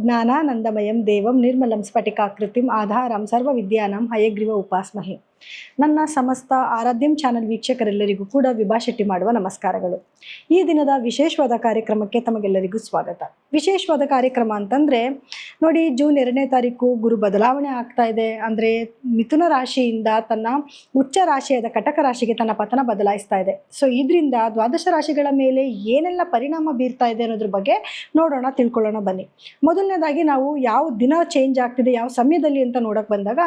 ಜ್ಞಾನಾನಂದಮಯಂ ದೇವಂ ನಿರ್ಮಲಂ ಸ್ಫಟಿಕಾಕೃತಿಂ ಆಧಾರಂ ಸರ್ವವಿದ್ಯಾನಾಂ ಹಯಗ್ರೀವ ಉಪಾಸ್ಮಹೆ. ನನ್ನ ಸಮಸ್ತ ಆರಾಧ್ಯಂ ಚಾನಲ್ ವೀಕ್ಷಕರೆಲ್ಲರಿಗೂ ಕೂಡ ವಿಭಾ ಶೆಟ್ಟಿ ಮಾಡುವ ನಮಸ್ಕಾರಗಳು. ಈ ದಿನದ ವಿಶೇಷವಾದ ಕಾರ್ಯಕ್ರಮಕ್ಕೆ ತಮಗೆಲ್ಲರಿಗೂ ಸ್ವಾಗತ. ವಿಶೇಷವಾದ ಕಾರ್ಯಕ್ರಮ ಅಂತಂದರೆ ನೋಡಿ, ಜೂನ್ 2ನೇ ತಾರೀಕು ಗುರು ಬದಲಾವಣೆ ಆಗ್ತಾ ಇದೆ. ಅಂದರೆ ಮಿಥುನ ರಾಶಿಯಿಂದ ತನ್ನ ಉಚ್ಚ ರಾಶಿಯಾದ ಕಟಕ ರಾಶಿಗೆ ತನ್ನ ಪತನ ಬದಲಾಯಿಸ್ತಾ ಇದೆ. ಸೊ ಇದರಿಂದ ದ್ವಾದಶ ರಾಶಿಗಳ ಮೇಲೆ ಏನೆಲ್ಲ ಪರಿಣಾಮ ಬೀರ್ತಾ ಇದೆ ಅನ್ನೋದ್ರ ಬಗ್ಗೆ ನೋಡೋಣ, ತಿಳ್ಕೊಳ್ಳೋಣ ಬನ್ನಿ. ಮೊದಲನೇದಾಗಿ ನಾವು ಯಾವ ದಿನ ಚೇಂಜ್ ಆಗ್ತಿದೆ, ಯಾವ ಸಮಯದಲ್ಲಿ ಅಂತ ನೋಡಕ್ಕೆ ಬಂದಾಗ,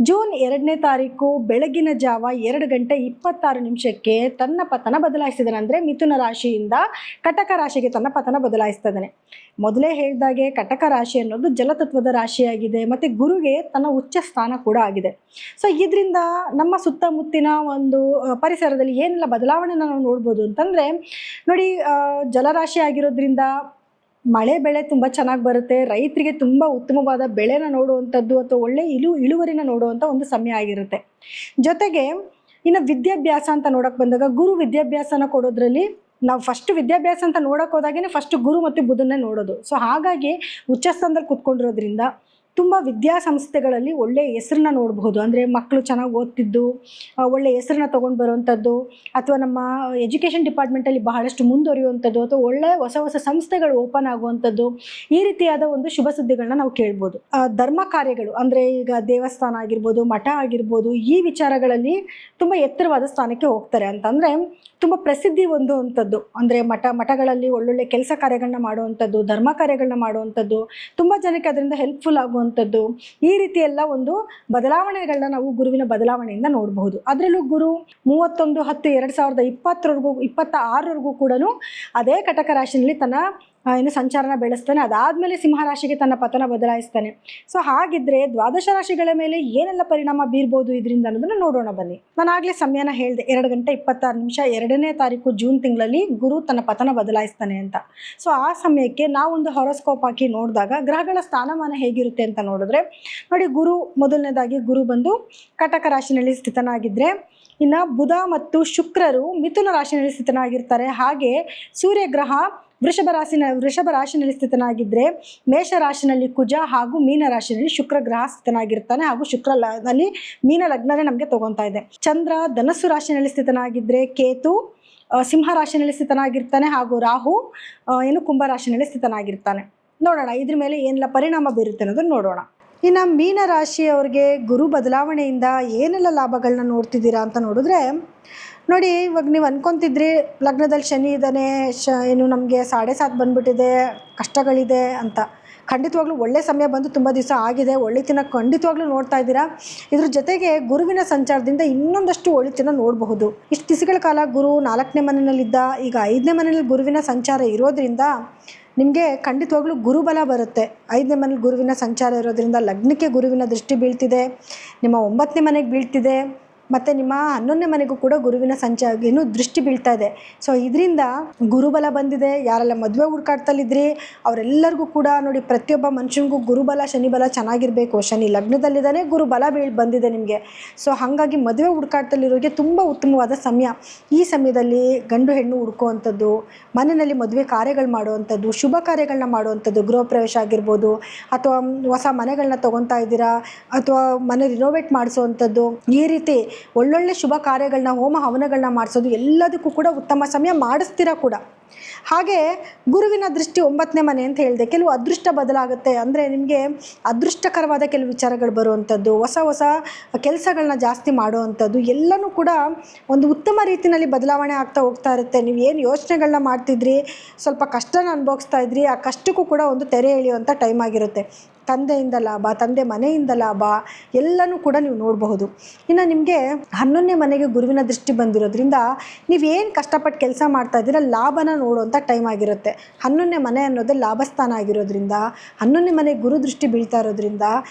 ಜೂನ್ 2ನೇ ತಾರೀಕು ಬೆಳಗಿನ ಜಾವ 2:26 ತನ್ನ ಪತನ ಬದಲಾಯಿಸಿದಾನೆ. ಅಂದರೆ ಮಿಥುನ ರಾಶಿಯಿಂದ ಕಟಕ ರಾಶಿಗೆ ತನ್ನ ಪತನ ಬದಲಾಯಿಸ್ತಾ ಇದ್ದಾನೆ. ಮೊದಲೇ ಹೇಳಿದಾಗೆ ಕಟಕ ರಾಶಿ ಅನ್ನೋದು ಜಲತತ್ವದ ರಾಶಿಯಾಗಿದೆ ಮತ್ತು ಗುರುಗೆ ತನ್ನ ಉಚ್ಚ ಸ್ಥಾನ ಕೂಡ ಆಗಿದೆ. ಸೊ ಇದರಿಂದ ನಮ್ಮ ಸುತ್ತಮುತ್ತಿನ ಒಂದು ಪರಿಸರದಲ್ಲಿ ಏನೆಲ್ಲ ಬದಲಾವಣೆನ ನಾವು ನೋಡ್ಬೋದು ಅಂತಂದರೆ ನೋಡಿ, ಜಲರಾಶಿ ಆಗಿರೋದ್ರಿಂದ ಮಳೆ ಬೆಳೆ ತುಂಬ ಚೆನ್ನಾಗಿ ಬರುತ್ತೆ. ರೈತರಿಗೆ ತುಂಬ ಉತ್ತಮವಾದ ಬೆಳೆನ ನೋಡುವಂಥದ್ದು ಅಥವಾ ಒಳ್ಳೆ ಇಳುವರಿನ ನೋಡುವಂಥ ಒಂದು ಸಮಯ ಆಗಿರುತ್ತೆ. ಜೊತೆಗೆ ಇನ್ನು ವಿದ್ಯಾಭ್ಯಾಸ ಅಂತ ನೋಡೋಕೆ ಬಂದಾಗ, ಗುರು ವಿದ್ಯಾಭ್ಯಾಸನ ಕೊಡೋದ್ರಲ್ಲಿ ನಾವು ಫಸ್ಟ್ ವಿದ್ಯಾಭ್ಯಾಸ ಅಂತ ನೋಡೋಕೆ ಹೋದಾಗೇ ಫಸ್ಟ್ ಗುರು ಮತ್ತು ಬುಧನ್ನೇ ನೋಡೋದು. ಸೊ ಹಾಗಾಗಿ ಉಚ್ಚಸ್ಥಾನದಲ್ಲಿ ಕೂತ್ಕೊಂಡಿರೋದ್ರಿಂದ ತುಂಬ ವಿದ್ಯಾಸಂಸ್ಥೆಗಳಲ್ಲಿ ಒಳ್ಳೆಯ ಹೆಸರನ್ನ ನೋಡಬಹುದು. ಅಂದರೆ ಮಕ್ಕಳು ಚೆನ್ನಾಗಿ ಓದ್ತಿದ್ದು ಒಳ್ಳೆಯ ಹೆಸರನ್ನ ತೊಗೊಂಡು ಬರುವಂಥದ್ದು, ಅಥವಾ ನಮ್ಮ ಎಜುಕೇಷನ್ ಡಿಪಾರ್ಟ್ಮೆಂಟಲ್ಲಿ ಬಹಳಷ್ಟು ಮುಂದುವರಿಯುವಂಥದ್ದು, ಅಥವಾ ಒಳ್ಳೆಯ ಹೊಸ ಸಂಸ್ಥೆಗಳು ಓಪನ್ ಆಗುವಂಥದ್ದು, ಈ ರೀತಿಯಾದ ಒಂದು ಶುಭ ಸುದ್ದಿಗಳನ್ನ ನಾವು ಕೇಳ್ಬೋದು. ಧರ್ಮ ಕಾರ್ಯಗಳು ಅಂದರೆ ಈಗ ದೇವಸ್ಥಾನ ಆಗಿರ್ಬೋದು, ಮಠ ಆಗಿರ್ಬೋದು, ಈ ವಿಚಾರಗಳಲ್ಲಿ ತುಂಬ ಎತ್ತರವಾದ ಸ್ಥಾನಕ್ಕೆ ಹೋಗ್ತಾರೆ. ಅಂತಂದರೆ ತುಂಬ ಪ್ರಸಿದ್ಧಿ ಹೊಂದುವಂಥದ್ದು, ಅಂದರೆ ಮಠಗಳಲ್ಲಿ ಒಳ್ಳೊಳ್ಳೆ ಕೆಲಸ ಕಾರ್ಯಗಳನ್ನ ಮಾಡುವಂಥದ್ದು, ಧರ್ಮ ಕಾರ್ಯಗಳನ್ನ ಮಾಡುವಂಥದ್ದು, ತುಂಬ ಜನಕ್ಕೆ ಅದರಿಂದ ಹೆಲ್ಪ್ಫುಲ್ ಆಗುವಂಥದ್ದು, ಈ ರೀತಿ ಎಲ್ಲ ಒಂದು ಬದಲಾವಣೆಗಳನ್ನ ನಾವು ಗುರುವಿನ ಬದಲಾವಣೆಯಿಂದ ನೋಡಬಹುದು. ಅದರಲ್ಲೂ ಗುರು 31/10/2026 ಕೂಡ ಅದೇ ಕಟಕ ರಾಶಿಯಲ್ಲಿ ತನ್ನ ಸಂಚಾರನ ಬೆಳೆಸ್ತಾನೆ. ಅದಾದಮೇಲೆ ಸಿಂಹರಾಶಿಗೆ ತನ್ನ ಪತನ ಬದಲಾಯಿಸ್ತಾನೆ. ಸೊ ಹಾಗಿದ್ರೆ ದ್ವಾದಶ ರಾಶಿಗಳ ಮೇಲೆ ಏನೆಲ್ಲ ಪರಿಣಾಮ ಬೀರ್ಬೋದು ಇದರಿಂದ ಅನ್ನೋದನ್ನ ನೋಡೋಣ ಬನ್ನಿ. ನಾನು ಆಗಲೇ ಸಮಯನ ಹೇಳಿದೆ, 2:26 2ನೇ ತಾರೀಕು ಜೂನ್ ತಿಂಗಳಲ್ಲಿ ಗುರು ತನ್ನ ಪತನ ಬದಲಾಯಿಸ್ತಾನೆ ಅಂತ. ಸೊ ಆ ಸಮಯಕ್ಕೆ ನಾವೊಂದು ಹಾರೋಸ್ಕೋಪ್ ಹಾಕಿ ನೋಡಿದಾಗ ಗ್ರಹಗಳ ಸ್ಥಾನಮಾನ ಹೇಗಿರುತ್ತೆ ಅಂತ ನೋಡಿದ್ರೆ ನೋಡಿ, ಮೊದಲನೇದಾಗಿ ಗುರು ಬಂದು ಕಟಕ ರಾಶಿನಲ್ಲಿ ಸ್ಥಿತನಾಗಿದ್ದರೆ, ಇನ್ನು ಬುಧ ಮತ್ತು ಶುಕ್ರರು ಮಿಥುನ ರಾಶಿನಲ್ಲಿ ಸ್ಥಿತನಾಗಿರ್ತಾರೆ. ಹಾಗೆ ಸೂರ್ಯಗ್ರಹ ವೃಷಭ ರಾಶಿನಲ್ಲಿ ಸ್ಥಿತನಾಗಿದ್ದರೆ, ಮೇಷ ರಾಶಿನಲ್ಲಿ ಕುಜ ಹಾಗೂ ಮೀನ ರಾಶಿನಲ್ಲಿ ಶುಕ್ರ ಗ್ರಹ ಸ್ಥಿತನಾಗಿರ್ತಾನೆ. ಹಾಗೂ ಶುಕ್ರನಲ್ಲಿ ಮೀನ ಲಗ್ನನೇ ನಮಗೆ ತಗೊತಾ ಇದೆ. ಚಂದ್ರ ಧನಸ್ಸು ರಾಶಿನಲ್ಲಿ ಸ್ಥಿತನಾಗಿದ್ದರೆ, ಕೇತು ಸಿಂಹ ರಾಶಿನಲ್ಲಿ ಸ್ಥಿತನಾಗಿರ್ತಾನೆ. ಹಾಗೂ ರಾಹು ಕುಂಭ ರಾಶಿನಲ್ಲಿ ಸ್ಥಿತನಾಗಿರ್ತಾನೆ. ನೋಡೋಣ ಇದ್ರ ಮೇಲೆ ಏನೆಲ್ಲ ಪರಿಣಾಮ ಬೀರುತ್ತೆ ಅನ್ನೋದನ್ನು ನೋಡೋಣ. ಇನ್ನು ಮೀನ ರಾಶಿಯವರಿಗೆ ಗುರು ಬದಲಾವಣೆಯಿಂದ ಏನೆಲ್ಲ ಲಾಭಗಳನ್ನ ನೋಡ್ತಿದ್ದೀರಾ ಅಂತ ನೋಡಿದ್ರೆ ನೋಡಿ, ಇವಾಗ ನೀವು ಅನ್ಕೊತಿದ್ರಿ ಲಗ್ನದಲ್ಲಿ ಶನಿ ಇದ್ದಾನೆ, ನಮಗೆ 7.5 ಬಂದುಬಿಟ್ಟಿದೆ, ಕಷ್ಟಗಳಿದೆ ಅಂತ. ಖಂಡಿತವಾಗ್ಲೂ ಒಳ್ಳೆ ಸಮಯ ಬಂದು ತುಂಬ ದಿವಸ ಆಗಿದೆ, ಒಳಿತಿನ ಖಂಡಿತವಾಗ್ಲೂ ನೋಡ್ತಾ ಇದ್ದೀರಾ. ಇದ್ರ ಜೊತೆಗೆ ಗುರುವಿನ ಸಂಚಾರದಿಂದ ಇನ್ನೊಂದಷ್ಟು ಒಳಿತಿನ ನೋಡಬಹುದು. ಇಷ್ಟು ದಿವಸಗಳ ಕಾಲ ಗುರು 4ನೇ ಮನೆಯಲ್ಲಿದ್ದ, ಈಗ 5ನೇ ಮನೆಯಲ್ಲಿ ಗುರುವಿನ ಸಂಚಾರ ಇರೋದ್ರಿಂದ ನಿಮಗೆ ಖಂಡಿತವಾಗ್ಲೂ ಗುರುಬಲ ಬರುತ್ತೆ. 5ನೇ ಮನೇಲಿ ಗುರುವಿನ ಸಂಚಾರ ಇರೋದ್ರಿಂದ ಲಗ್ನಕ್ಕೆ ಗುರುವಿನ ದೃಷ್ಟಿ ಬೀಳ್ತಿದೆ, ನಿಮ್ಮ 9ನೇ ಮನೆಗೆ ಬೀಳ್ತಿದೆ, ಮತ್ತು ನಿಮ್ಮ 11ನೇ ಮನೆಗೂ ಕೂಡ ಗುರುವಿನ ದೃಷ್ಟಿ ಬೀಳ್ತಾ ಇದೆ. ಸೊ ಇದರಿಂದ ಗುರುಬಲ ಬಂದಿದೆ. ಯಾರೆಲ್ಲ ಮದುವೆ ಹುಡುಕಾಡ್ತಲ್ಲಿದ್ರಿ ಅವರೆಲ್ಲರಿಗೂ ಕೂಡ ನೋಡಿ, ಪ್ರತಿಯೊಬ್ಬ ಮನುಷ್ಯನಿಗೂ ಗುರುಬಲ ಶನಿಬಲ ಚೆನ್ನಾಗಿರಬೇಕು. ಶನಿ ಲಗ್ನದಲ್ಲಿದ್ದಾನೆ, ಗುರುಬಲ ಬಂದಿದೆ ನಿಮಗೆ. ಸೊ ಹಾಗಾಗಿ ಮದುವೆ ಹುಡುಕಾಡ್ತಲ್ಲಿರೋರಿಗೆ ತುಂಬ ಉತ್ತಮವಾದ ಸಮಯ. ಈ ಸಮಯದಲ್ಲಿ ಗಂಡು ಹೆಣ್ಣು ಹುಡ್ಕುವಂಥದ್ದು, ಮನೆಯಲ್ಲಿ ಮದುವೆ ಕಾರ್ಯಗಳು ಮಾಡುವಂಥದ್ದು, ಶುಭ ಕಾರ್ಯಗಳನ್ನ ಮಾಡುವಂಥದ್ದು, ಗೃಹ ಪ್ರವೇಶ ಆಗಿರ್ಬೋದು, ಅಥವಾ ಹೊಸ ಮನೆಗಳನ್ನ ತೊಗೊತಾ ಇದ್ದೀರಾ, ಅಥವಾ ಮನೆ ರಿನೋವೇಟ್ ಮಾಡಿಸುವಂಥದ್ದು, ಈ ರೀತಿ ಒಳ್ಳೊಳ್ಳೆ ಶುಭ ಕಾರ್ಯಗಳನ್ನ, ಹೋಮ ಹವನಗಳನ್ನ ಮಾಡಿಸೋದು ಎಲ್ಲದಕ್ಕೂ ಕೂಡ ಉತ್ತಮ ಸಮಯ, ಮಾಡಿಸ್ತೀರಾ ಕೂಡ. ಹಾಗೆ ಗುರುವಿನ ದೃಷ್ಟಿ 9ನೇ ಮನೆ ಅಂತ ಹೇಳಿದೆ. ಕೆಲವು ಅದೃಷ್ಟ ಬದಲಾಗುತ್ತೆ. ಅಂದರೆ ನಿಮಗೆ ಅದೃಷ್ಟಕರವಾದ ಕೆಲವು ವಿಚಾರಗಳು ಬರುವಂಥದ್ದು, ಹೊಸ ಕೆಲಸಗಳನ್ನ ಜಾಸ್ತಿ ಮಾಡುವಂಥದ್ದು ಎಲ್ಲನೂ ಕೂಡ ಒಂದು ಉತ್ತಮ ರೀತಿಯಲ್ಲಿ ಬದಲಾವಣೆ ಆಗ್ತಾ ಹೋಗ್ತಾ ಇರುತ್ತೆ. ನೀವು ಏನು ಯೋಚನೆಗಳನ್ನ ಮಾಡ್ತಿದ್ರಿ, ಸ್ವಲ್ಪ ಕಷ್ಟನ ಅನುಭವಿಸ್ತಾ ಇದ್ರಿ, ಆ ಕಷ್ಟಕ್ಕೂ ಕೂಡ ಒಂದು ತೆರೆ ಎಳೆಯುವಂಥ ಟೈಮ್ ಆಗಿರುತ್ತೆ. ತಂದೆಯಿಂದ ಲಾಭ, ತಂದೆ ಮನೆಯಿಂದ ಲಾಭ ಎಲ್ಲನೂ ಕೂಡ ನೀವು ನೋಡಬಹುದು. ಇನ್ನು ನಿಮಗೆ 11ನೇ ಮನೆಗೆ ಗುರುವಿನ ದೃಷ್ಟಿ ಬಂದಿರೋದ್ರಿಂದ ನೀವೇನು ಕಷ್ಟಪಟ್ಟು ಕೆಲಸ ಮಾಡ್ತಾ ಇದ್ದೀರ ಲಾಭನ ನೋಡುವಂಥ ಟೈಮ್ ಆಗಿರುತ್ತೆ. 11ನೇ ಮನೆ ಅನ್ನೋದು ಲಾಭಸ್ಥಾನ ಆಗಿರೋದ್ರಿಂದ, 11ನೇ ಮನೆಗೆ ಗುರು ದೃಷ್ಟಿ ಬೀಳ್ತಾ ಇರೋದ್ರಿಂದ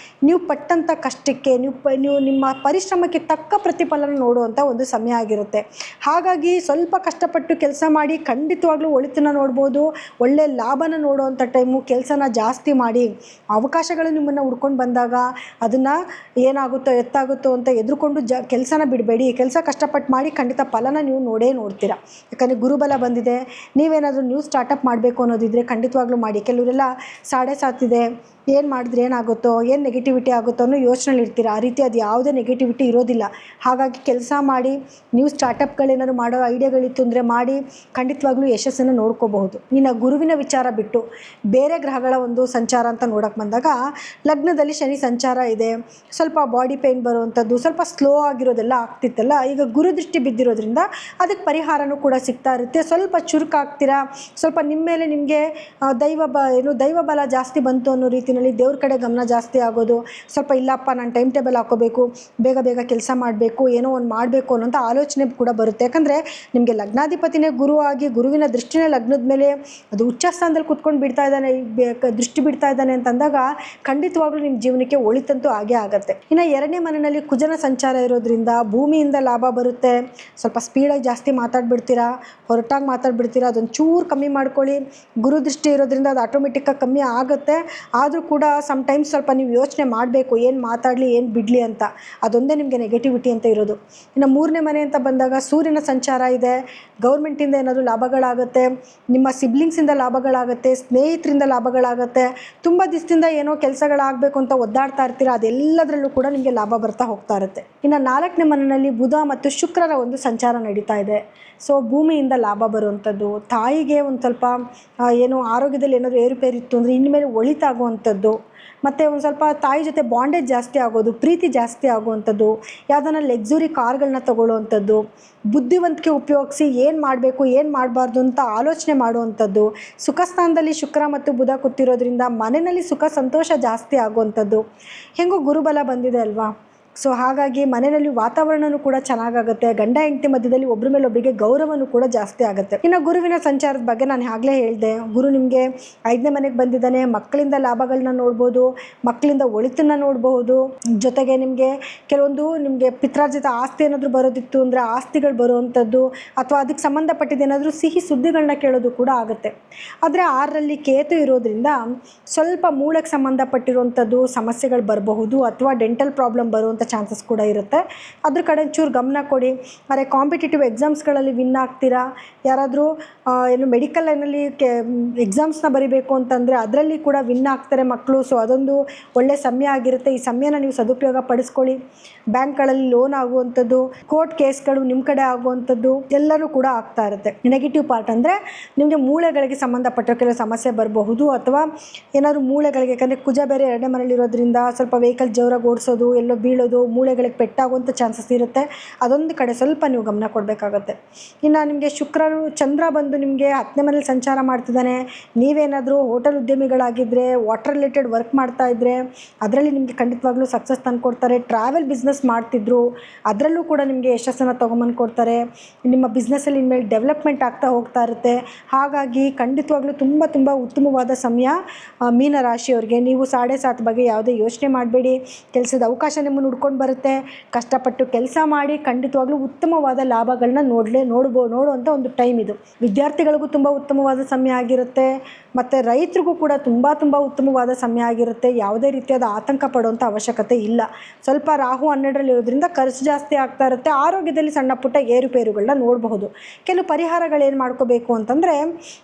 ನೀವು ಪಟ್ಟಂಥ ಕಷ್ಟಕ್ಕೆ ನೀವು ನಿಮ್ಮ ಪರಿಶ್ರಮಕ್ಕೆ ತಕ್ಕ ಪ್ರತಿಫಲನ ನೋಡುವಂಥ ಒಂದು ಸಮಯ ಆಗಿರುತ್ತೆ. ಹಾಗಾಗಿ ಸ್ವಲ್ಪ ಕಷ್ಟಪಟ್ಟು ಕೆಲಸ ಮಾಡಿ ಖಂಡಿತವಾಗ್ಲೂ ಒಳಿತನ್ನ ನೋಡ್ಬೋದು, ಒಳ್ಳೆ ಲಾಭನ ನೋಡುವಂಥ ಟೈಮು. ಕೆಲಸನ ಜಾಸ್ತಿ ಮಾಡಿ ಅವಕಾಶ ಅವಕಾಶಗಳು ನಿಮ್ಮನ್ನು ಹುಡ್ಕೊಂಡು ಬಂದಾಗ ಅದನ್ನು ಏನಾಗುತ್ತೋ ಎತ್ತಾಗುತ್ತೋ ಅಂತ ಎದುರುಕೊಂಡು ಕೆಲಸನ ಬಿಡಬೇಡಿ. ಕೆಲಸ ಕಷ್ಟಪಟ್ಟು ಮಾಡಿ ಖಂಡಿತ ಫಲನ ನೀವು ನೋಡ್ತೀರಾ. ಯಾಕಂದರೆ ಗುರುಬಲ ಬಂದಿದೆ. ನೀವೇನಾದರೂ ನ್ಯೂ ಸ್ಟಾರ್ಟಪ್ ಮಾಡಬೇಕು ಅನ್ನೋದಿದ್ರೆ ಖಂಡಿತವಾಗ್ಲೂ ಮಾಡಿ. ಕೆಲವರೆಲ್ಲ 7.5 ಇದೆ, ಏನು ಮಾಡಿದ್ರೆ ಏನಾಗುತ್ತೋ, ಏನು ನೆಗೆಟಿವಿಟಿ ಆಗುತ್ತೋ ಅನ್ನೋ ಯೋಚನೆಯಲ್ಲಿ ಇರ್ತೀರ. ಆ ರೀತಿ ಅದು ಯಾವುದೇ ನೆಗೆಟಿವಿಟಿ ಇರೋದಿಲ್ಲ. ಹಾಗಾಗಿ ಕೆಲಸ ಮಾಡಿ, ನೀವು ಸ್ಟಾರ್ಟಪ್ಗಳೇನಾದ್ರು ಮಾಡೋ ಐಡಿಯಾಗಳಿತ್ತು ಅಂದರೆ ಮಾಡಿ ಖಂಡಿತವಾಗ್ಲೂ ಯಶಸ್ಸನ್ನು ನೋಡ್ಕೋಬಹುದು. ಇನ್ನು ಗುರುವಿನ ವಿಚಾರ ಬಿಟ್ಟು ಬೇರೆ ಗ್ರಹಗಳ ಒಂದು ಸಂಚಾರ ಅಂತ ನೋಡೋಕ್ಕೆ ಬಂದಾಗ ಲಗ್ನದಲ್ಲಿ ಶನಿ ಸಂಚಾರ ಇದೆ. ಸ್ವಲ್ಪ ಬಾಡಿ ಪೇಯ್ನ್ ಬರುವಂಥದ್ದು, ಸ್ವಲ್ಪ ಸ್ಲೋ ಆಗಿರೋದೆಲ್ಲ ಆಗ್ತಿತ್ತಲ್ಲ, ಈಗ ಗುರುದೃಷ್ಟಿ ಬಿದ್ದಿರೋದ್ರಿಂದ ಅದಕ್ಕೆ ಪರಿಹಾರನೂ ಕೂಡ ಸಿಗ್ತಾ ಇರುತ್ತೆ. ಸ್ವಲ್ಪ ಚುರುಕಾಗ್ತೀರಾ, ಸ್ವಲ್ಪ ನಿಮ್ಮ ಮೇಲೆ ನಿಮಗೆ ದೈವ ಬಲ ಜಾಸ್ತಿ ಬಂತು ಅನ್ನೋ ರೀತಿಯಲ್ಲಿ ದೇವ್ರ ಕಡೆ ಗಮನ ಜಾಸ್ತಿ ಆಗೋದು. ಸ್ವಲ್ಪ ಇಲ್ಲಪ್ಪ ನಾನು ಟೈಮ್ ಟೇಬಲ್ ಹಾಕೋಬೇಕು, ಬೇಗ ಬೇಗ ಕೆಲಸ ಮಾಡಬೇಕು, ಏನೋ ಒಂದು ಮಾಡಬೇಕು ಅನ್ನೋಂಥ ಆಲೋಚನೆ ಕೂಡ ಬರುತ್ತೆ. ಯಾಕಂದರೆ ನಿಮಗೆ ಲಗ್ನಾಧಿಪತಿನೇ ಗುರು ಆಗಿ ಗುರುವಿನ ದೃಷ್ಟಿನೇ ಲಗ್ನದ ಮೇಲೆ ಅದು ಉಚ್ಚ ಸ್ಥಾನದಲ್ಲಿ ಕುತ್ಕೊಂಡು ದೃಷ್ಟಿ ಬಿಡ್ತಾ ಇದ್ದಾನೆ ಅಂತಂದಾಗ ಖಂಡಿತವಾಗ್ಲೂ ನಿಮ್ಮ ಜೀವನಕ್ಕೆ ಒಳಿತಂತೂ ಆಗೇ ಆಗುತ್ತೆ. ಇನ್ನು 2ನೇ ಮನೆಯಲ್ಲಿ ಕುಜನ ಸಂಚಾರ ಇರೋದ್ರಿಂದ ಭೂಮಿಯಿಂದ ಲಾಭ ಬರುತ್ತೆ. ಸ್ವಲ್ಪ ಸ್ಪೀಡಾಗಿ ಜಾಸ್ತಿ ಮಾತಾಡ್ಬಿಡ್ತೀರಾ, ಹೊರಟಾಗಿ ಮಾತಾಡ್ಬಿಡ್ತೀರಾ, ಅದೊಂದು ಚೂರು ಕಮ್ಮಿ ಮಾಡ್ಕೊಳ್ಳಿ. ಗುರುದೃಷ್ಟಿ ಇರೋದ್ರಿಂದ ಅದು ಆಟೋಮೆಟಿಕ್ಕಾಗಿ ಕಮ್ಮಿ ಆಗುತ್ತೆ. ಆದರೂ ಕೂಡ ಸಮ್ಟೈಮ್ಸ್ ಸ್ವಲ್ಪ ನೀವು ಯೋಚನೆ ಮಾಡಬೇಕು, ಏನು ಮಾತಾಡಲಿ ಏನು ಬಿಡಲಿ ಅಂತ. ಅದೊಂದೇ ನಿಮಗೆ ನೆಗೆಟಿವಿಟಿ ಅಂತ ಇರೋದು. ಇನ್ನು 3ನೇ ಮನೆ ಅಂತ ಬಂದಾಗ ಸೂರ್ಯನ ಸಂಚಾರ ಇದೆ. ಗೌರ್ಮೆಂಟಿಂದ ಏನಾದರೂ ಲಾಭಗಳಾಗುತ್ತೆ, ನಿಮ್ಮ ಸಿಬ್ಲಿಂಗ್ಸಿಂದ ಲಾಭಗಳಾಗುತ್ತೆ, ಸ್ನೇಹಿತರಿಂದ ಲಾಭಗಳಾಗುತ್ತೆ. ತುಂಬ ದಿವಸದಿಂದ ಏನೋ ಕೆಲಸಗಳಾಗಬೇಕು ಅಂತ ಒದ್ದಾಡ್ತಾ ಇರ್ತೀರ, ಅದೆಲ್ಲದರಲ್ಲೂ ಕೂಡ ನಿಮಗೆ ಲಾಭ ಬರ್ತಾ ಹೋಗ್ತಾ ಇರುತ್ತೆ. ಇನ್ನು 4ನೇ ಮನೆಯಲ್ಲಿ ಬುಧ ಮತ್ತು ಶುಕ್ರರ ಒಂದು ಸಂಚಾರ ನಡೀತಾ ಇದೆ. ಸೊ ಭೂಮಿಯಿಂದ ಲಾಭ ಬರುವಂಥದ್ದು, ತಾಯಿಗೆ ಒಂದು ಸ್ವಲ್ಪ ಏನೋ ಆರೋಗ್ಯದಲ್ಲಿ ಏನಾದರೂ ಏರುಪೇರಿತ್ತು ಅಂದರೆ ಇನ್ಮೇಲೆ ಒಳಿತಾಗುವಂಥದ್ದು, ಮತ್ತು ಒಂದು ಸ್ವಲ್ಪ ತಾಯಿ ಜೊತೆ ಬಾಂಡೇಜ್ ಜಾಸ್ತಿ ಆಗೋದು, ಪ್ರೀತಿ ಜಾಸ್ತಿ ಆಗುವಂಥದ್ದು, ಯಾವುದನ್ನ ಲಕ್ಸುರಿ ಕಾರ್ಗಳನ್ನ ತೊಗೊಳ್ಳುವಂಥದ್ದು, ಬುದ್ಧಿವಂತಿಕೆ ಉಪಯೋಗಿಸಿ ಏನು ಮಾಡಬೇಕು ಏನು ಮಾಡಬಾರ್ದು ಅಂತ ಆಲೋಚನೆ ಮಾಡುವಂಥದ್ದು. ಸುಖಸ್ಥಾನದಲ್ಲಿ ಶುಕ್ರ ಮತ್ತು ಬುಧ ಕೂತಿರೋದ್ರಿಂದ ಮನೆಯಲ್ಲಿ ಸುಖ ಸಂತೋಷ ಜಾಸ್ತಿ ಆಗುವಂಥದ್ದು. ಹೆಂಗೋ ಗುರುಬಲ ಬಂದಿದೆ ಅಲ್ವಾ. ಸೊ ಹಾಗಾಗಿ ಮನೆಯಲ್ಲಿ ವಾತಾವರಣವೂ ಕೂಡ ಚೆನ್ನಾಗಾಗುತ್ತೆ. ಗಂಡ ಹೆಂಡತಿ ಮಧ್ಯದಲ್ಲಿ ಒಬ್ಬರ ಮೇಲೆ ಒಬ್ಬರಿಗೆ ಗೌರವನೂ ಕೂಡ ಜಾಸ್ತಿ ಆಗುತ್ತೆ. ಇನ್ನು ಗುರುವಿನ ಸಂಚಾರದ ಬಗ್ಗೆ ನಾನು ಆಗಲೇ ಹೇಳಿದೆ. ಗುರು ನಿಮಗೆ 5ನೇ ಮನೆಗೆ ಬಂದಿದ್ದಾನೆ. ಮಕ್ಕಳಿಂದ ಲಾಭಗಳನ್ನ ನೋಡ್ಬೋದು, ಮಕ್ಕಳಿಂದ ಒಳಿತನ್ನು ನೋಡಬಹುದು. ಜೊತೆಗೆ ನಿಮಗೆ ಕೆಲವೊಂದು ನಿಮಗೆ ಪಿತ್ರಾರ್ಜಿತ ಆಸ್ತಿ ಏನಾದರೂ ಬರೋದಿತ್ತು ಅಂದರೆ ಆಸ್ತಿಗಳು ಬರುವಂಥದ್ದು, ಅಥವಾ ಅದಕ್ಕೆ ಸಂಬಂಧಪಟ್ಟಿದ್ದೇನಾದರೂ ಸಿಹಿ ಸುದ್ದಿಗಳನ್ನ ಕೇಳೋದು ಕೂಡ ಆಗುತ್ತೆ. ಆದರೆ 6ರಲ್ಲಿ ಕೇತು ಇರೋದ್ರಿಂದ ಸ್ವಲ್ಪ ಮೂಳೆಗೆ ಸಂಬಂಧಪಟ್ಟಿರುವಂಥದ್ದು ಸಮಸ್ಯೆಗಳು ಬರಬಹುದು, ಅಥವಾ ಡೆಂಟಲ್ ಪ್ರಾಬ್ಲಮ್ ಬರುವಂಥ ಚಾನ್ಸಸ್ ಕೂಡ ಇರುತ್ತೆ. ಅದ್ರ ಕಡೆ ಚೂರು ಗಮನ ಕೊಡಿ. ಆದರೆ ಕಾಂಪಿಟೇಟಿವ್ ಎಕ್ಸಾಮ್ಸ್ಗಳಲ್ಲಿ ವಿನ್ ಆಗ್ತೀರಾ. ಯಾರಾದರೂ ಮೆಡಿಕಲ್ ಲೈನಲ್ಲಿ ಎಕ್ಸಾಮ್ಸ್ನ ಬರೀಬೇಕು ಅಂತಂದರೆ ಅದರಲ್ಲಿ ಕೂಡ ವಿನ್ ಆಗ್ತಾರೆ ಮಕ್ಕಳು. ಸೊ ಅದೊಂದು ಒಳ್ಳೆ ಸಮಯ ಆಗಿರುತ್ತೆ. ಈ ಸಮಯನ ನೀವು ಸದುಪಯೋಗ ಪಡಿಸ್ಕೊಳ್ಳಿ. ಬ್ಯಾಂಕ್ಗಳಲ್ಲಿ ಲೋನ್ ಆಗುವಂಥದ್ದು, ಕೋರ್ಟ್ ಕೇಸ್ಗಳು ನಿಮ್ಮ ಕಡೆ ಆಗುವಂಥದ್ದು ಎಲ್ಲನೂ ಕೂಡ ಆಗ್ತಾ ಇರುತ್ತೆ. ನೆಗೆಟಿವ್ ಪಾರ್ಟ್ ಅಂದರೆ ನಿಮಗೆ ಮೂಳೆಗಳಿಗೆ ಸಂಬಂಧಪಟ್ಟ ಕೆಲವು ಸಮಸ್ಯೆ ಬರಬಹುದು, ಅಥವಾ ಏನಾದರೂ ಮೂಳೆಗಳಿಗೆ, ಯಾಕಂದರೆ ಕುಜ ಬೇರೆ 2ನೇ ಮನೆಯಲ್ಲಿರೋದ್ರಿಂದ ಸ್ವಲ್ಪ ವೆಹಿಕಲ್ ಜೋರಾಗಿ ಓಡಿಸೋದು, ಎಲ್ಲೋ ಬೀಳೋದು, ಮೂಳೆಗಳಿಗೆ ಪೆಟ್ಟಾಗುವಂಥ ಚಾನ್ಸಸ್ ಇರುತ್ತೆ. ಅದೊಂದು ಕಡೆ ಸ್ವಲ್ಪ ನೀವು ಗಮನ ಕೊಡಬೇಕಾಗತ್ತೆ. ಇನ್ನು ನಿಮಗೆ ಚಂದ್ರ ಬಂದು ನಿಮಗೆ 10ನೇ ಮನೇಲಿ ಸಂಚಾರ ಮಾಡ್ತಿದ್ದಾನೆ. ನೀವೇನಾದರೂ ಹೋಟೆಲ್ ಉದ್ಯಮಿಗಳಾಗಿದ್ದರೆ, ವಾಟರ್ ರಿಲೇಟೆಡ್ ವರ್ಕ್ ಮಾಡ್ತಾ ಇದ್ದರೆ ಅದರಲ್ಲಿ ನಿಮಗೆ ಖಂಡಿತವಾಗ್ಲೂ ಸಕ್ಸಸ್ ತಂದು ಕೊಡ್ತಾರೆ. ಟ್ರಾವೆಲ್ ಬಿಸ್ನೆಸ್ ಮಾಡ್ತಿದ್ರು ಅದರಲ್ಲೂ ಕೂಡ ನಿಮಗೆ ಯಶಸ್ಸನ್ನು ತೊಗೊಂಬಂದು ಕೊಡ್ತಾರೆ. ನಿಮ್ಮ ಬಿಸ್ನೆಸ್ಸಲ್ಲಿ ಇನ್ಮೇಲೆ ಡೆವಲಪ್ಮೆಂಟ್ ಆಗ್ತಾ ಹೋಗ್ತಾ ಇರುತ್ತೆ. ಹಾಗಾಗಿ ಖಂಡಿತವಾಗ್ಲೂ ತುಂಬ ತುಂಬ ಉತ್ತಮವಾದ ಸಮಯ ಮೀನರಾಶಿಯವರಿಗೆ. ನೀವು 7.5 ಬಗ್ಗೆ ಯಾವುದೇ ಯೋಚನೆ ಮಾಡಬೇಡಿ. ಕೆಲಸದ ಅವಕಾಶ ನಿಮ್ಮನ್ನು ಹುಡ್ಕೊಂಡು ಬರುತ್ತೆ. ಕಷ್ಟಪಟ್ಟು ಕೆಲಸ ಮಾಡಿ ಖಂಡಿತವಾಗ್ಲೂ ಉತ್ತಮವಾದ ಲಾಭಗಳನ್ನ ನೋಡುವಂಥ ಒಂದು ಟೈಮ್ ಇದು. ವಿದ್ಯಾರ್ಥಿಗಳಿಗೂ ತುಂಬ ಉತ್ತಮವಾದ ಸಮಯ ಆಗಿರುತ್ತೆ, ಮತ್ತು ರೈತರಿಗೂ ಕೂಡ ತುಂಬ ಉತ್ತಮವಾದ ಸಮಯ ಆಗಿರುತ್ತೆ. ಯಾವುದೇ ರೀತಿಯಾದ ಆತಂಕ ಪಡುವಂಥ ಅವಶ್ಯಕತೆ ಇಲ್ಲ. ಸ್ವಲ್ಪ ರಾಹು 12ರಲ್ಲಿ ಇರೋದ್ರಿಂದ ಖರ್ಚು ಜಾಸ್ತಿ ಆಗ್ತಾ ಇರುತ್ತೆ. ಆರೋಗ್ಯದಲ್ಲಿ ಸಣ್ಣ ಪುಟ್ಟ ಏರುಪೇರುಗಳನ್ನ ನೋಡಬಹುದು. ಕೆಲವು ಪರಿಹಾರಗಳೇನು ಮಾಡ್ಕೋಬೇಕು ಅಂತಂದರೆ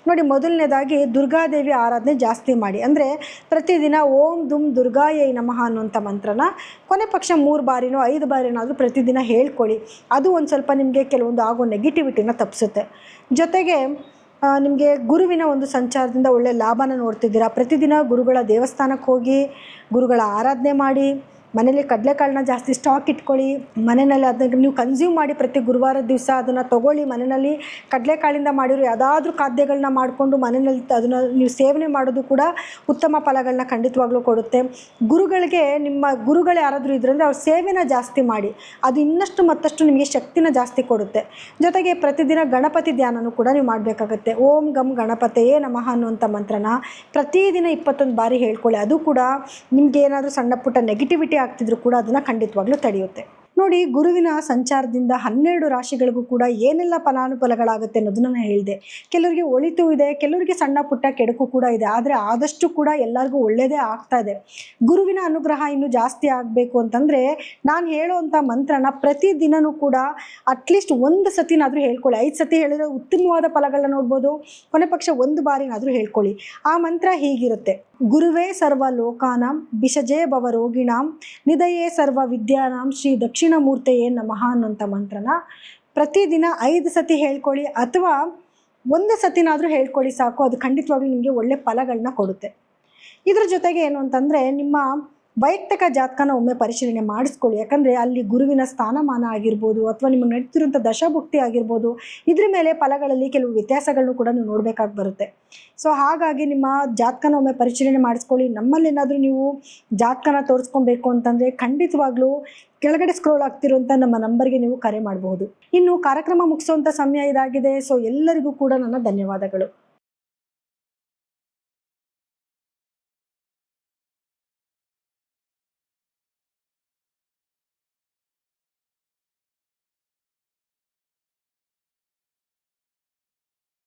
ನೋಡಿ, ಮೊದಲನೇದಾಗಿ ದುರ್ಗಾದೇವಿ ಆರಾಧನೆ ಜಾಸ್ತಿ ಮಾಡಿ. ಅಂದರೆ ಪ್ರತಿದಿನ ಓಂ ದುಂ ದುರ್ಗಾಯೈ ನಮಃ ಅನ್ನುವಂಥ ಮಂತ್ರನ ಕೊನೆ ಪಕ್ಷ 3 ಬಾರಿನೋ 5 ಬಾರಿನಾದರೂ ಪ್ರತಿದಿನ ಹೇಳ್ಕೊಳ್ಳಿ. ಅದು ಒಂದು ಸ್ವಲ್ಪ ನಿಮಗೆ ಕೆಲವೊಂದು ಆಗೋ ನೆಗೆಟಿವಿಟಿನ ತಪ್ಪಿಸುತ್ತೆ. ಜೊತೆಗೆ ನಿಮಗೆ ಗುರುವಿನ ಒಂದು ಸಂಚಾರದಿಂದ ಒಳ್ಳೆ ಲಾಭನ ನೋಡ್ತಿದ್ದೀರಾ. ಪ್ರತಿದಿನ ಗುರುಗಳ ದೇವಸ್ಥಾನಕ್ಕೆ ಹೋಗಿ ಗುರುಗಳ ಆರಾಧನೆ ಮಾಡಿ. ಮನೇಲಿ ಕಡಲೆಕಾಳನ್ನ ಜಾಸ್ತಿ ಸ್ಟಾಕ್ ಇಟ್ಕೊಳ್ಳಿ. ಮನೆಯಲ್ಲಿ ಅದನ್ನು ನೀವು ಕನ್ಸ್ಯೂಮ್ ಮಾಡಿ. ಪ್ರತಿ ಗುರುವಾರದ ದಿವಸ ಅದನ್ನು ತೊಗೊಳ್ಳಿ. ಮನೆಯಲ್ಲಿ ಕಡಲೆಕಾಳಿಂದ ಮಾಡಿರೋ ಯಾವುದಾದ್ರೂ ಖಾದ್ಯಗಳನ್ನ ಮಾಡಿಕೊಂಡು ಮನೆಯಲ್ಲಿ ಅದನ್ನು ನೀವು ಸೇವನೆ ಮಾಡೋದು ಕೂಡ ಉತ್ತಮ ಫಲಗಳನ್ನ ಖಂಡಿತವಾಗ್ಲೂ ಕೊಡುತ್ತೆ. ಗುರುಗಳಿಗೆ, ನಿಮ್ಮ ಗುರುಗಳು ಯಾರಾದರೂ ಇದ್ರಂದರೆ ಅವ್ರ ಸೇವೆನ ಜಾಸ್ತಿ ಮಾಡಿ. ಅದು ಇನ್ನಷ್ಟು ಮತ್ತಷ್ಟು ನಿಮಗೆ ಶಕ್ತಿನ ಜಾಸ್ತಿ ಕೊಡುತ್ತೆ. ಜೊತೆಗೆ ಪ್ರತಿದಿನ ಗಣಪತಿ ಧ್ಯಾನನೂ ಕೂಡ ನೀವು ಮಾಡಬೇಕಾಗತ್ತೆ. ಓಂ ಗಂ ಗಣಪತಿಯೇ ನಮಃ ಅನ್ನುವಂಥ ಮಂತ್ರನ ಪ್ರತಿದಿನ 21 ಬಾರಿ ಹೇಳ್ಕೊಳ್ಳಿ. ಅದು ಕೂಡ ನಿಮ್ಗೆ ಏನಾದರೂ ಸಣ್ಣ ಪುಟ್ಟ ನೆಗೆಟಿವಿಟಿ ಆಗ್ತಿದ್ರು ಕೂಡ ಅದನ್ನು ಖಂಡಿತವಾಗ್ಲೂ ತಡೆಯುತ್ತೆ. ನೋಡಿ, ಗುರುವಿನ ಸಂಚಾರದಿಂದ 12 ರಾಶಿಗಳಿಗೂ ಕೂಡ ಏನೆಲ್ಲ ಫಲಾನುಫಲಗಳಾಗುತ್ತೆ ಅನ್ನೋದನ್ನ ನಾನು ಹೇಳಿದೆ. ಕೆಲವರಿಗೆ ಒಳಿತು ಇದೆ, ಕೆಲವರಿಗೆ ಸಣ್ಣ ಪುಟ್ಟ ಕೆಡುಕು ಕೂಡ ಇದೆ. ಆದರೆ ಆದಷ್ಟು ಕೂಡ ಎಲ್ಲರಿಗೂ ಒಳ್ಳೆಯದೇ ಆಗ್ತಾ ಇದೆ. ಗುರುವಿನ ಅನುಗ್ರಹ ಇನ್ನೂ ಜಾಸ್ತಿ ಆಗಬೇಕು ಅಂತಂದರೆ ನಾನು ಹೇಳುವಂಥ ಮಂತ್ರನ ಪ್ರತಿದಿನವೂ ಕೂಡ ಅಟ್ಲೀಸ್ಟ್ 1 ಸತಿನಾದರೂ ಹೇಳ್ಕೊಳ್ಳಿ. 5 ಸತಿ ಹೇಳಿದ್ರೆ ಉತ್ತಮವಾದ ಫಲಗಳನ್ನ ನೋಡ್ಬೋದು. ಕೊನೆ ಪಕ್ಷ 1 ಬಾರಿನಾದರೂ ಹೇಳ್ಕೊಳ್ಳಿ. ಆ ಮಂತ್ರ ಹೀಗಿರುತ್ತೆ: ಗುರುವೇ ಸರ್ವ ಲೋಕಾನಾಂ ಭಿಷಜೇ ಭವ ರೋಗಿಣಾಂ ನಿಧಯೇ ಸರ್ವ ವಿದ್ಯಾನಾಂ ಶ್ರೀ ದಕ್ಷಿಣಮೂರ್ತೆಯೇ ನಮಃ ಅನ್ನೋಂಥ ಮಂತ್ರನ ಪ್ರತಿದಿನ 5 ಸತಿ ಹೇಳ್ಕೊಳ್ಳಿ, ಅಥವಾ 1 ಸತಿನಾದರೂ ಹೇಳ್ಕೊಳ್ಳಿ ಸಾಕು. ಅದು ಖಂಡಿತವಾಗ್ಲೂ ನಿಮಗೆ ಒಳ್ಳೆ ಫಲಗಳನ್ನ ಕೊಡುತ್ತೆ. ಇದ್ರ ಜೊತೆಗೆ ಏನು ಅಂತಂದರೆ, ನಿಮ್ಮ ವೈಯಕ್ತಿಕ ಜಾತಕನ ಒಮ್ಮೆ ಪರಿಶೀಲನೆ ಮಾಡಿಸ್ಕೊಳ್ಳಿ. ಯಾಕಂದರೆ ಅಲ್ಲಿ ಗುರುವಿನ ಸ್ಥಾನಮಾನ ಆಗಿರ್ಬೋದು, ಅಥವಾ ನಿಮಗೆ ನಡೀತಿರುವಂಥ ದಶಭುಕ್ತಿ ಆಗಿರ್ಬೋದು, ಇದ್ರ ಮೇಲೆ ಫಲಗಳಲ್ಲಿ ಕೆಲವು ವ್ಯತ್ಯಾಸಗಳನ್ನು ಕೂಡ ನೀವು ನೋಡಬೇಕಾಗಿ ಬರುತ್ತೆ. ಸೊ ಹಾಗಾಗಿ ನಿಮ್ಮ ಜಾತಕನ ಒಮ್ಮೆ ಪರಿಶೀಲನೆ ಮಾಡಿಸ್ಕೊಳ್ಳಿ. ನಮ್ಮಲ್ಲಿ ಏನಾದರೂ ನೀವು ಜಾತಕನ ತೋರಿಸ್ಕೊಬೇಕು ಅಂತಂದರೆ ಖಂಡಿತವಾಗ್ಲೂ ಕೆಳಗಡೆ ಸ್ಕ್ರೋಲ್ ಆಗ್ತಿರುವಂಥ ನಮ್ಮ ನಂಬರ್ಗೆ ನೀವು ಕರೆ ಮಾಡಬಹುದು. ಇನ್ನು ಕಾರ್ಯಕ್ರಮ ಮುಗಿಸುವಂಥ ಸಮಯ ಇದಾಗಿದೆ. ಸೊ ಎಲ್ಲರಿಗೂ ಕೂಡ ನನ್ನ ಧನ್ಯವಾದಗಳು.